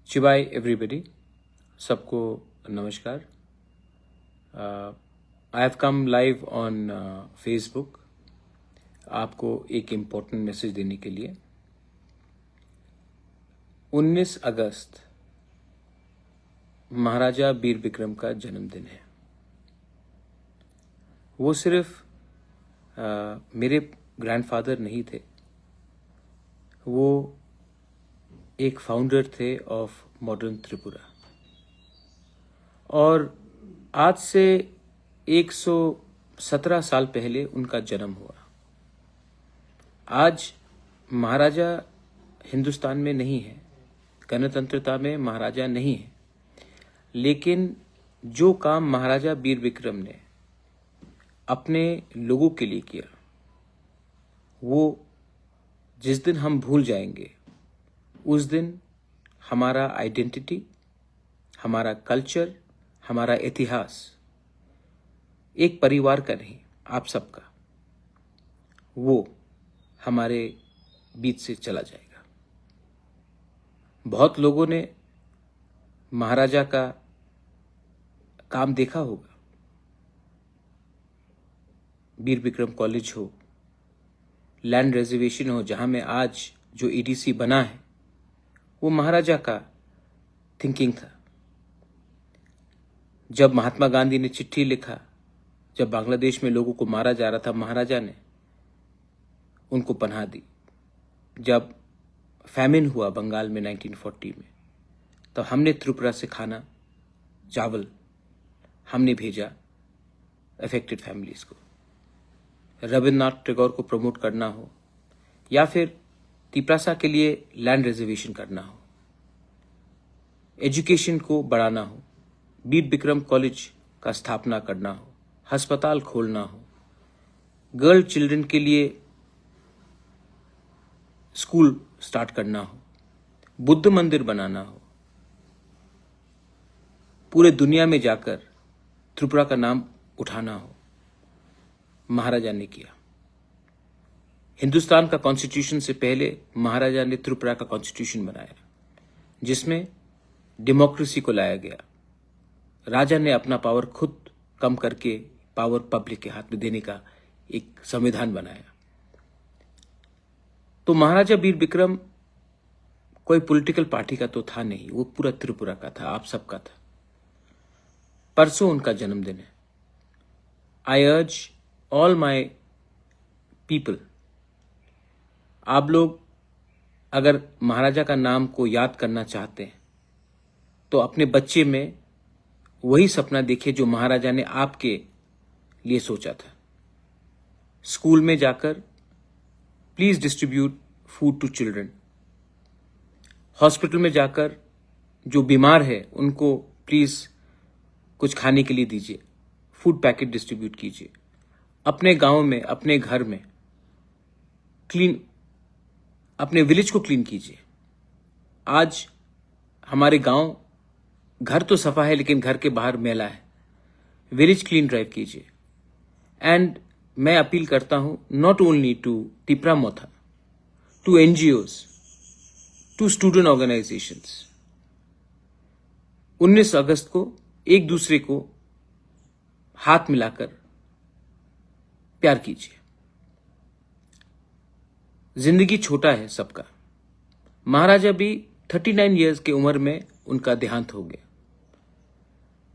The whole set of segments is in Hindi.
शिवाय एवरीबडी, सबको नमस्कार। I have come live on Facebook आपको एक इम्पोर्टेंट मैसेज देने के लिए। 19 अगस्त महाराजा वीर विक्रम का जन्मदिन है। वो सिर्फ मेरे ग्रैंडफादर नहीं थे, वो एक फाउंडर थे ऑफ मॉडर्न त्रिपुरा। और आज से 117 साल पहले उनका जन्म हुआ। आज महाराजा हिंदुस्तान में नहीं है, गणतंत्रता में महाराजा नहीं है, लेकिन जो काम महाराजा वीर विक्रम ने अपने लोगों के लिए किया, वो जिस दिन हम भूल जाएंगे उस दिन हमारा आइडेंटिटी, हमारा कल्चर, हमारा इतिहास एक परिवार का नहीं, आप सबका, वो हमारे बीच से चला जाएगा। बहुत लोगों ने महाराजा का काम देखा होगा। वीर विक्रम कॉलेज हो, लैंड रिजर्वेशन हो, जहां में आज जो ईडीसी बना है, वो महाराजा का थिंकिंग था। जब महात्मा गांधी ने चिट्ठी लिखा, जब बांग्लादेश में लोगों को मारा जा रहा था, महाराजा ने उनको पनाह दी। जब फैमिन हुआ बंगाल में 1940 में, तो हमने त्रिपुरा से खाना, चावल हमने भेजा अफेक्टेड फैमिलीज को। रविन्द्रनाथ टैगोर को प्रमोट करना हो या फिर तिपरासा के लिए लैंड रिजर्वेशन करना हो, एजुकेशन को बढ़ाना हो, वीर विक्रम कॉलेज का स्थापना करना हो, अस्पताल खोलना हो, गर्ल चिल्ड्रन के लिए स्कूल स्टार्ट करना हो, बुद्ध मंदिर बनाना हो, पूरे दुनिया में जाकर त्रिपुरा का नाम उठाना हो, महाराजा ने किया। हिंदुस्तान का कॉन्स्टिट्यूशन से पहले महाराजा ने त्रिपुरा का कॉन्स्टिट्यूशन बनाया, जिसमें डेमोक्रेसी को लाया गया। राजा ने अपना पावर खुद कम करके पावर पब्लिक के हाथ में देने का एक संविधान बनाया। तो महाराजा वीर विक्रम कोई पॉलिटिकल पार्टी का तो था नहीं, वो पूरा त्रिपुरा का था, आप सबका था। परसों उनका जन्मदिन है। आई अर्ज ऑल माई पीपल, आप लोग अगर महाराजा का नाम को याद करना चाहते हैं तो अपने बच्चे में वही सपना देखिए जो महाराजा ने आपके लिए सोचा था। स्कूल में जाकर please distribute food to children. Hospital में जाकर जो बीमार है उनको प्लीज कुछ खाने के लिए दीजिए, फूड पैकेट डिस्ट्रीब्यूट कीजिए। अपने गांव में, अपने घर में क्लीन, अपने विलेज को क्लीन कीजिए। आज हमारे गांव, घर तो सफा है लेकिन घर के बाहर मैला है, विलेज क्लीन ड्राइव कीजिए। एंड मैं अपील करता हूं not only to Tipra Motha, to NGOs, to student organisations. 19 अगस्त को एक दूसरे को हाथ मिलाकर प्यार कीजिए। जिंदगी छोटा है सबका। महाराजा भी 39 इयर्स की उम्र में उनका देहांत हो गया।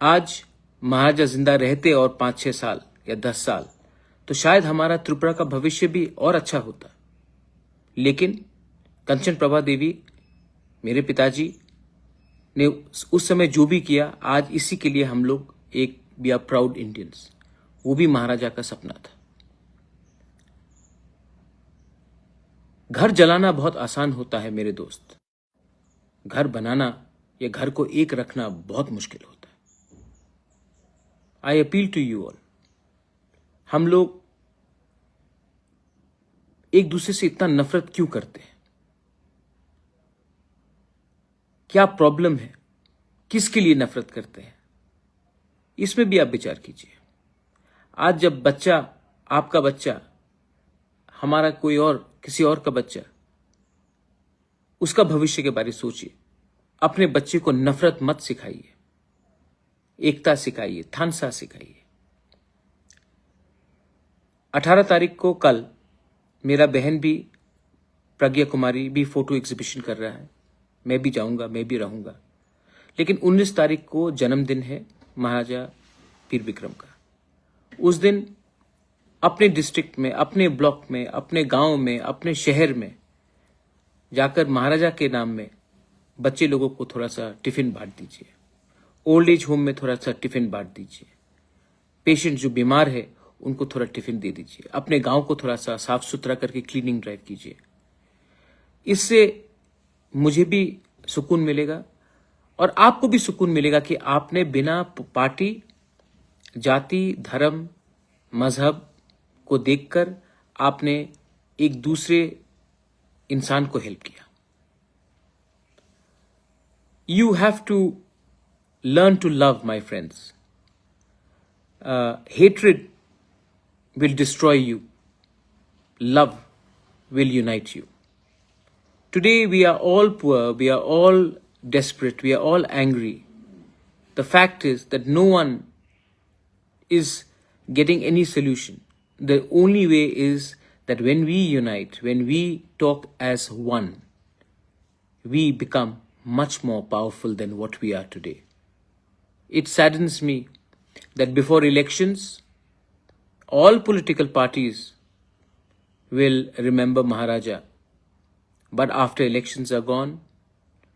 आज महाराजा जिंदा रहते और 5-6 साल या 10 साल, तो शायद हमारा त्रिपुरा का भविष्य भी और अच्छा होता। लेकिन कंचन प्रभा देवी, मेरे पिताजी ने उस समय जो भी किया, आज इसी के लिए हम लोग एक वी आर प्राउड इंडियंस। वो भी महाराजा का सपना था। घर जलाना बहुत आसान होता है मेरे दोस्त, घर बनाना या घर को एक रखना बहुत मुश्किल होता है। I appeal to you all, हम लोग एक दूसरे से इतना नफरत क्यों करते हैं? क्या प्रॉब्लम है? किसके लिए नफरत करते हैं? इसमें भी आप विचार कीजिए। आज जब बच्चा, आपका बच्चा, हमारा कोई और, किसी और का बच्चा, उसका भविष्य के बारे में सोचिए। अपने बच्चे को नफरत मत सिखाइए, एकता सिखाइए, थानसा सिखाइए। 18 तारीख को कल मेरा बहन भी, प्रज्ञा कुमारी भी फोटो एग्जीबिशन कर रहा है। मैं भी जाऊंगा, मैं भी रहूंगा। लेकिन 19 तारीख को जन्मदिन है महाराजा वीर विक्रम का। उस दिन अपने डिस्ट्रिक्ट में, अपने ब्लॉक में, अपने गांव में, अपने शहर में जाकर महाराजा के नाम में बच्चे लोगों को थोड़ा सा टिफिन बांट दीजिए। ओल्ड एज होम में थोड़ा सा टिफिन बांट दीजिए। पेशेंट जो बीमार है उनको थोड़ा टिफिन दे दीजिए। अपने गांव को थोड़ा सा साफ सुथरा करके क्लीनिंग ड्राइव कीजिए। इससे मुझे भी सुकून मिलेगा और आपको भी सुकून मिलेगा कि आपने बिना पार्टी, जाति, धर्म, मजहब को देखकर आपने एक दूसरे इंसान को हेल्प किया। You have to learn to love, my friends. Hatred will destroy you. Love will unite you. Today we are all poor, we are all desperate, we are all angry. The fact is that no one is getting any solution. The only way is that when we unite, when we talk as one, we become much more powerful than what we are today. It saddens me that before elections, all political parties will remember Maharaja. But after elections are gone,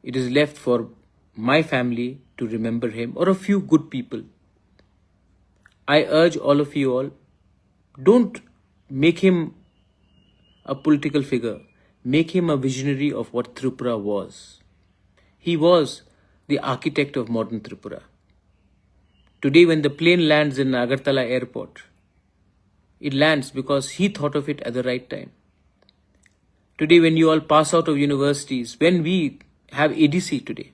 it is left for my family to remember him or a few good people. I urge all of you all, don't make him a political figure. Make him a visionary of what Tripura was. He was the architect of modern Tripura. Today, when the plane lands in Agartala airport, it lands because he thought of it at the right time. Today, when you all pass out of universities, when we have ADC today,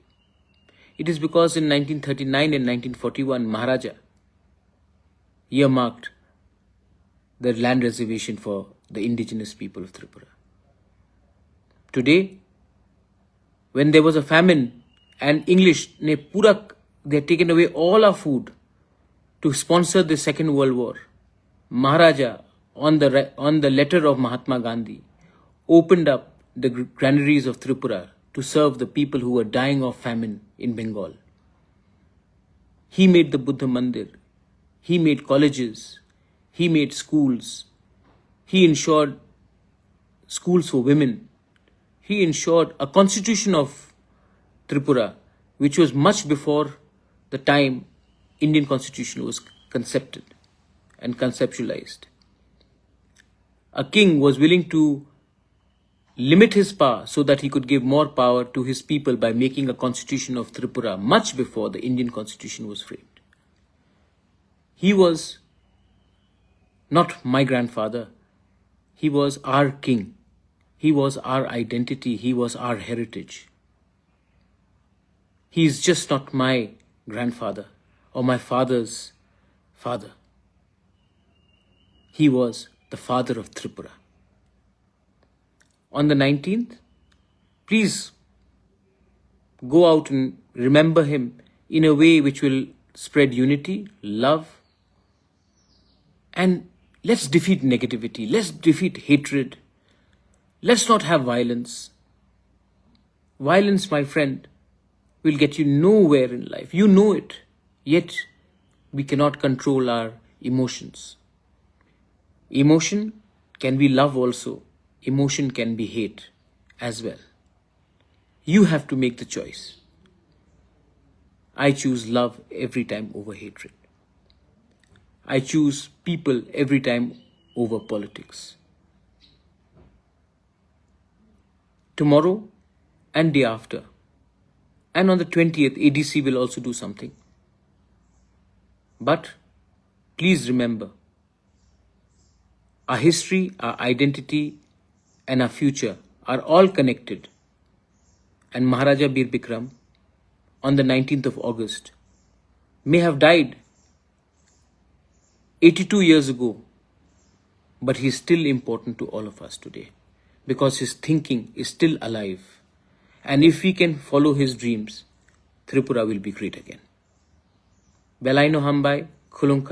it is because in 1939 and 1941, Maharaja earmarked the land reservation for the indigenous people of Tripura. Today, when there was a famine and English ne pura, they had taken away all our food to sponsor the Second World War, Maharaja on the letter of Mahatma Gandhi opened up the granaries of Tripura to serve the people who were dying of famine in Bengal. He made the Buddha Mandir, he made colleges, he made schools, he ensured schools for women. He ensured a constitution of Tripura, which was much before the time Indian constitution was concepted and conceptualized. A king was willing to limit his power so that he could give more power to his people by making a constitution of Tripura much before the Indian constitution was framed. He was not my grandfather. He was our king. He was our identity. He was our heritage. He is just not my grandfather or my father's father. He was the father of Tripura. On the 19th, please go out and remember him in a way which will spread unity, love, and let's defeat negativity. Let's defeat hatred. Let's not have violence. Violence, my friend, will get you nowhere in life. You know it. Yet, we cannot control our emotions. Emotion can be love also. Emotion can be hate as well. You have to make the choice. I choose love every time over hatred. I choose people every time over politics. Tomorrow and day after, and on the 20th, ADC will also do something. But please remember, our history, our identity, and our future are all connected. And Maharaja Veer Bikram, on the 19th of August, may have died 82 years ago, but he is still important to all of us today because his thinking is still alive And if we can follow his dreams, Tripura will be great again. Belaino Hambai, Khulungka.